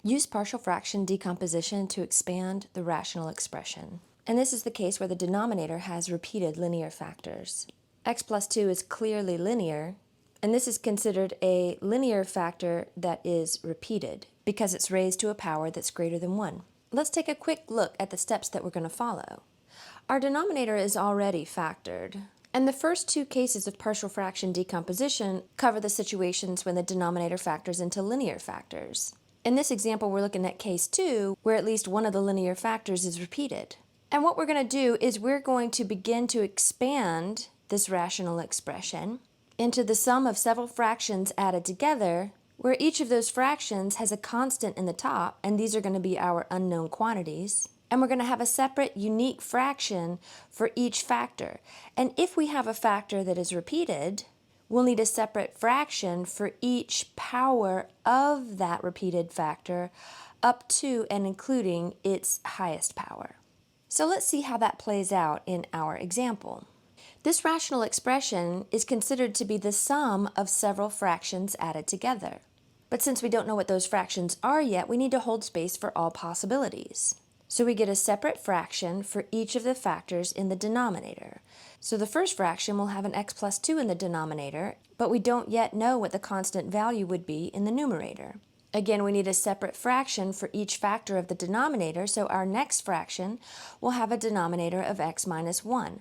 Use partial fraction decomposition to expand the rational expression. And this is the case where the denominator has repeated linear factors. X plus 2 is clearly linear, and this is considered a linear factor that is repeated because it's raised to a power that's greater than 1. Let's take a quick look at the steps that we're going to follow. Our denominator is already factored, and the first two cases of partial fraction decomposition cover the situations when the denominator factors into linear factors. In this example, we're looking at case 2, where at least one of the linear factors is repeated. And what we're going to do is we're going to begin to expand this rational expression into the sum of several fractions added together, where each of those fractions has a constant in the top, and these are going to be our unknown quantities. And we're going to have a separate unique fraction for each factor. And if we have a factor that is repeated, we'll need a separate fraction for each power of that repeated factor up to and including its highest power. So let's see how that plays out in our example. This rational expression is considered to be the sum of several fractions added together. But since we don't know what those fractions are yet, we need to hold space for all possibilities. So we get a separate fraction for each of the factors in the denominator. So the first fraction will have an x plus 2 in the denominator, but we don't yet know what the constant value would be in the numerator. Again, we need a separate fraction for each factor of the denominator, so our next fraction will have a denominator of x minus 1.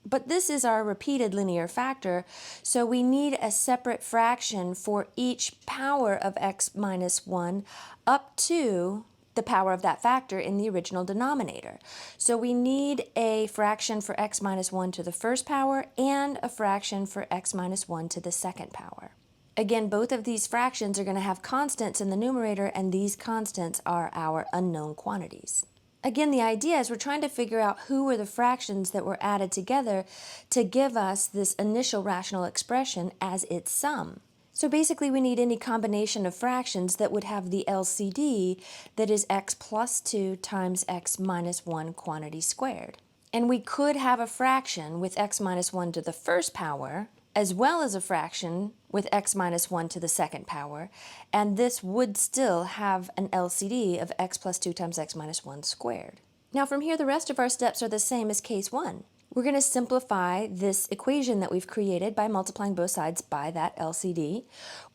But this is our repeated linear factor, so we need a separate fraction for each power of x minus 1 up to the power of that factor in the original denominator. So we need a fraction for x minus 1 to the first power and a fraction for x minus 1 to the second power. Again, both of these fractions are going to have constants in the numerator, and these constants are our unknown quantities. Again, the idea is we're trying to figure out who were the fractions that were added together to give us this initial rational expression as its sum. So basically we need any combination of fractions that would have the LCD that is x plus 2 times x minus 1 quantity squared. And we could have a fraction with x minus 1 to the first power, as well as a fraction with x minus 1 to the second power, and this would still have an LCD of x plus 2 times x minus 1 squared. Now from here, the rest of our steps are the same as case 1. We're going to simplify this equation that we've created by multiplying both sides by that LCD.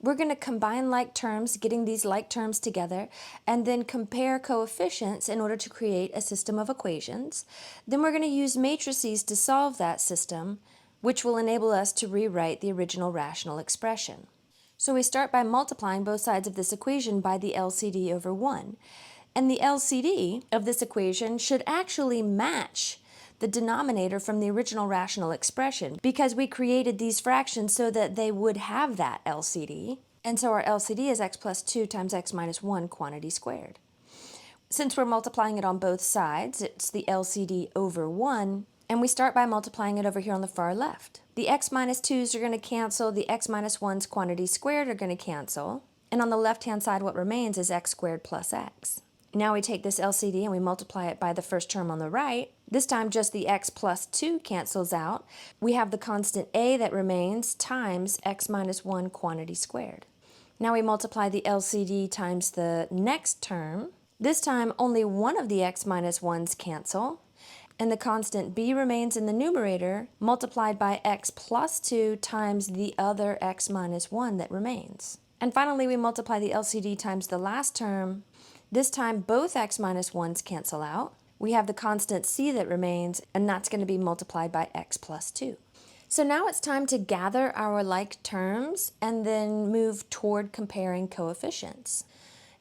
We're going to combine like terms, getting these like terms together, and then compare coefficients in order to create a system of equations. Then we're going to use matrices to solve that system, which will enable us to rewrite the original rational expression. So we start by multiplying both sides of this equation by the LCD over 1. And the LCD of this equation should actually match the denominator from the original rational expression, because we created these fractions so that they would have that LCD. And so our LCD is x plus 2 times x minus 1 quantity squared. Since we're multiplying it on both sides, it's the LCD over 1, and we start by multiplying it over here on the far left. The x minus 2's are going to cancel, the x minus 1's quantity squared are going to cancel, and on the left-hand side what remains is x squared plus x. Now we take this LCD and we multiply it by the first term on the right. This time just the x plus 2 cancels out. We have the constant a that remains times x minus 1 quantity squared. Now we multiply the LCD times the next term. This time only one of the x minus 1's cancel, and the constant b remains in the numerator multiplied by x plus 2 times the other x minus 1 that remains. And finally we multiply the LCD times the last term. This time both x minus 1's cancel out. We have the constant c that remains, and that's going to be multiplied by x plus 2. So now it's time to gather our like terms and then move toward comparing coefficients.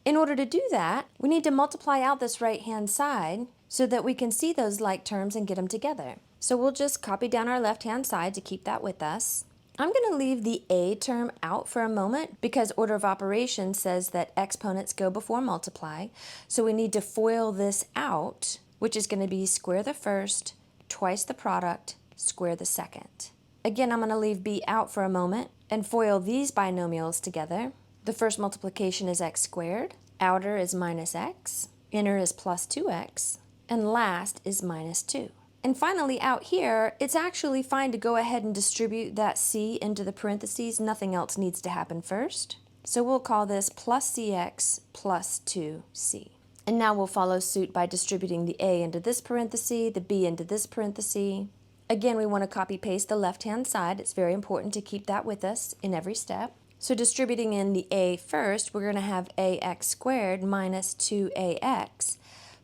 In order to do that, we need to multiply out this right-hand side so that we can see those like terms and get them together. So we'll just copy down our left-hand side to keep that with us. I'm going to leave the a term out for a moment because order of operations says that exponents go before multiply. So we need to FOIL this out, which is going to be square the first, twice the product, square the second. Again, I'm going to leave b out for a moment and FOIL these binomials together. The first multiplication is x squared, outer is minus x, inner is plus 2x, and last is minus 2. And finally, out here, it's actually fine to go ahead and distribute that c into the parentheses. Nothing else needs to happen first. So we'll call this plus cx plus 2c. And now we'll follow suit by distributing the a into this parenthesis, the b into this parenthesis. Again, we want to copy paste the left-hand side. It's very important to keep that with us in every step. So distributing in the a first, we're going to have ax squared minus 2ax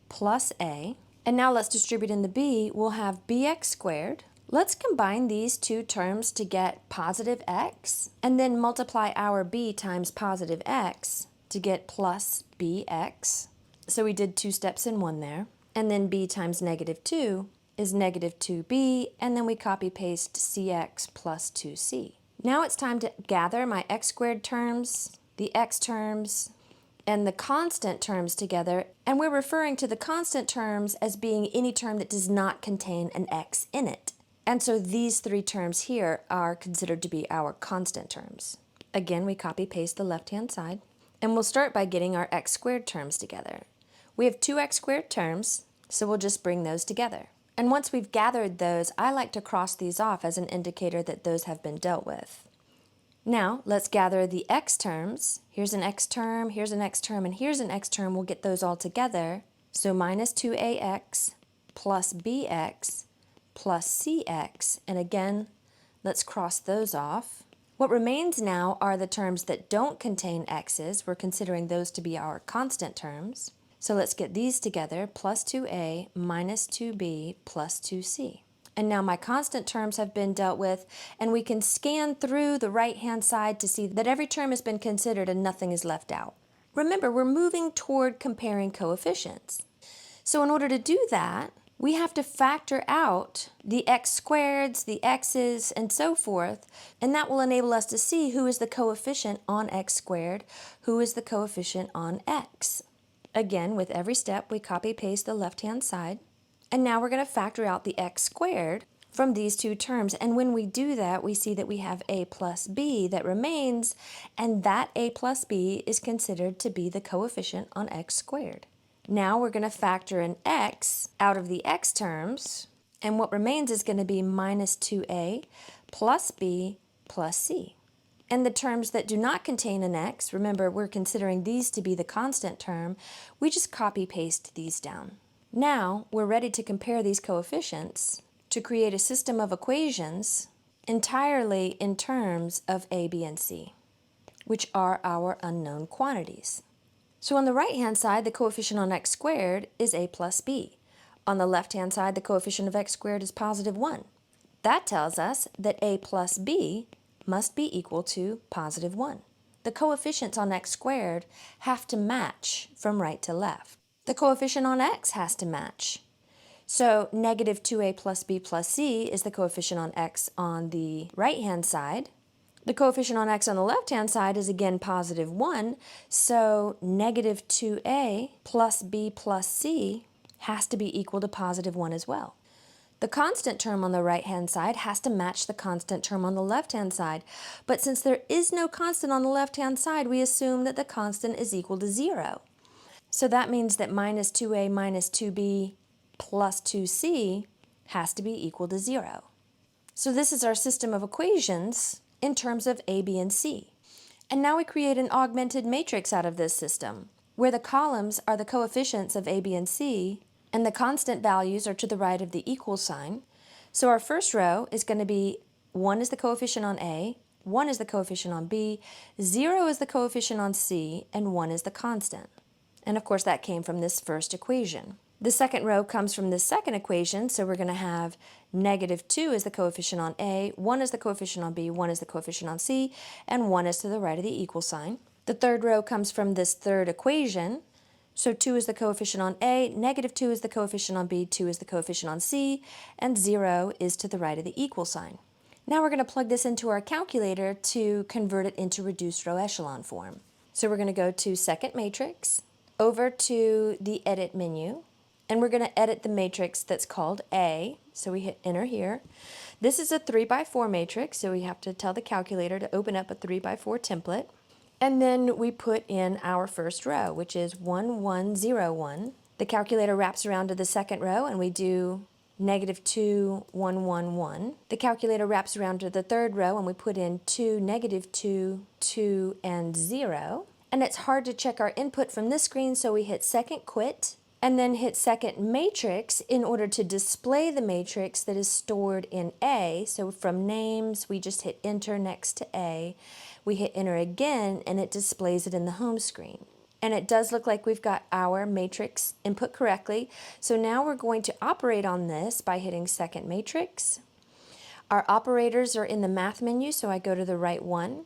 plus a. And now let's distribute in the b. We'll have bx squared. Let's combine these two terms to get positive x, and then multiply our b times positive x to get plus bx. So we did two steps in one there. And then b times negative 2 is negative 2b, and then we copy paste cx plus 2c. Now it's time to gather my x squared terms, the x terms, and the constant terms together, and we're referring to the constant terms as being any term that does not contain an x in it. And so these three terms here are considered to be our constant terms. Again, we copy paste the left-hand side, and we'll start by getting our x squared terms together. We have two x squared terms, so we'll just bring those together. And once we've gathered those, I like to cross these off as an indicator that those have been dealt with. Now, let's gather the x terms. Here's an x term, here's an x term, and here's an x term. We'll get those all together. So minus 2ax plus bx plus cx. And again, let's cross those off. What remains now are the terms that don't contain x's. We're considering those to be our constant terms. So let's get these together, plus 2a minus 2b plus 2c. And now my constant terms have been dealt with, and we can scan through the right-hand side to see that every term has been considered and nothing is left out. Remember, we're moving toward comparing coefficients. So in order to do that, we have to factor out the x squareds, the x's, and so forth, and that will enable us to see who is the coefficient on x squared, who is the coefficient on x. Again, with every step, we copy paste the left-hand side, and now we're going to factor out the x squared from these two terms. And when we do that, we see that we have a plus b that remains, and that a plus b is considered to be the coefficient on x squared. Now we're going to factor an x out of the x terms, and what remains is going to be minus 2a plus b plus c. And the terms that do not contain an x, remember we're considering these to be the constant term, we just copy paste these down. Now we're ready to compare these coefficients to create a system of equations entirely in terms of a, b, and c, which are our unknown quantities. So on the right-hand side, the coefficient on x squared is a plus b. On the left-hand side, the coefficient of x squared is positive 1. That tells us that a plus b must be equal to positive 1. The coefficients on x squared have to match from right to left. The coefficient on x has to match. So negative 2a plus b plus c is the coefficient on x on the right-hand side. The coefficient on x on the left-hand side is again positive 1, so negative 2a plus b plus c has to be equal to positive 1 as well. The constant term on the right-hand side has to match the constant term on the left-hand side, but since there is no constant on the left-hand side, we assume that the constant is equal to 0. So that means that minus 2a minus 2b plus 2c has to be equal to 0. So this is our system of equations in terms of a, b, and c. And now we create an augmented matrix out of this system, where the columns are the coefficients of a, b, and c, and the constant values are to the right of the equal sign. So our first row is going to be 1 is the coefficient on a, 1 is the coefficient on b, 0 is the coefficient on c, and 1 is the constant. And of course that came from this first equation. The second row comes from this second equation, so we're going to have negative 2 is the coefficient on a, 1 is the coefficient on b, 1 is the coefficient on c, and 1 is to the right of the equal sign. The third row comes from this third equation, so 2 is the coefficient on a, negative 2 is the coefficient on b, 2 is the coefficient on c, and 0 is to the right of the equal sign. Now we're going to plug this into our calculator to convert it into reduced row echelon form. So we're going to go to second matrix, over to the edit menu, and we're going to edit the matrix that's called A. So we hit enter here. This is a 3x4 matrix, so we have to tell the calculator to open up a 3x4 template. And then we put in our first row, which is 1, 1, 0, 1. The calculator wraps around to the second row, and we do -2, 1, 1, 1. The calculator wraps around to the third row and we put in 2, -2, 2, and 0. And it's hard to check our input from this screen, so we hit second quit and then hit second matrix in order to display the matrix that is stored in A. So from names, we just hit enter next to A. We hit enter again and it displays it in the home screen. And it does look like we've got our matrix input correctly. So now we're going to operate on this by hitting second matrix. Our operators are in the math menu, so I go to the right one.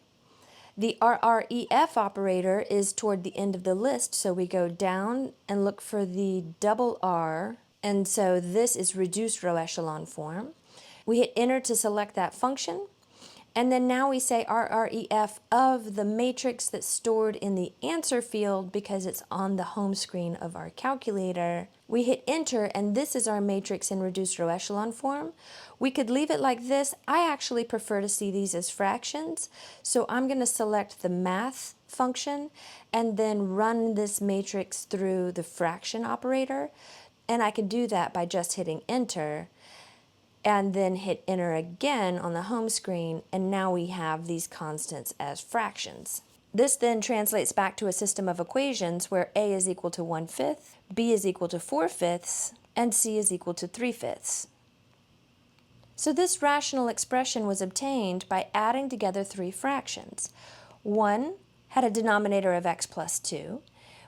The RREF operator is toward the end of the list, so we go down and look for the double R, and so this is reduced row echelon form. We hit enter to select that function, and then now we say RREF of the matrix that's stored in the answer field because it's on the home screen of our calculator. We hit enter and this is our matrix in reduced row echelon form. We could leave it like this. I actually prefer to see these as fractions, so I'm going to select the math function and then run this matrix through the fraction operator, and I can do that by just hitting enter and then hit enter again on the home screen, and now we have these constants as fractions. This then translates back to a system of equations where A is equal to 1/5, B is equal to 4/5, and C is equal to 3/5. So this rational expression was obtained by adding together three fractions. One had a denominator of x plus 2.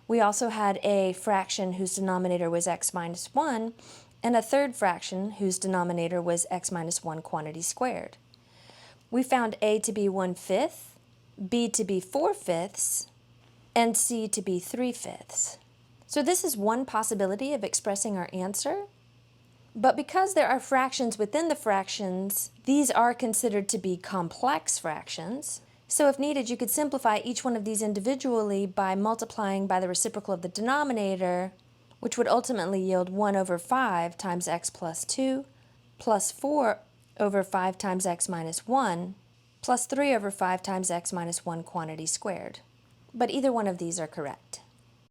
We also had a fraction whose denominator was x minus 1, and a third fraction whose denominator was x minus 1 quantity squared. We found A to be 1/5, B to be 4/5, and C to be 3/5. So this is one possibility of expressing our answer, but because there are fractions within the fractions, these are considered to be complex fractions. So if needed, you could simplify each one of these individually by multiplying by the reciprocal of the denominator, which would ultimately yield 1/5 times x plus 2, plus 4/5 times x minus 1, plus 3/5 times x minus 1 quantity squared. But either one of these are correct.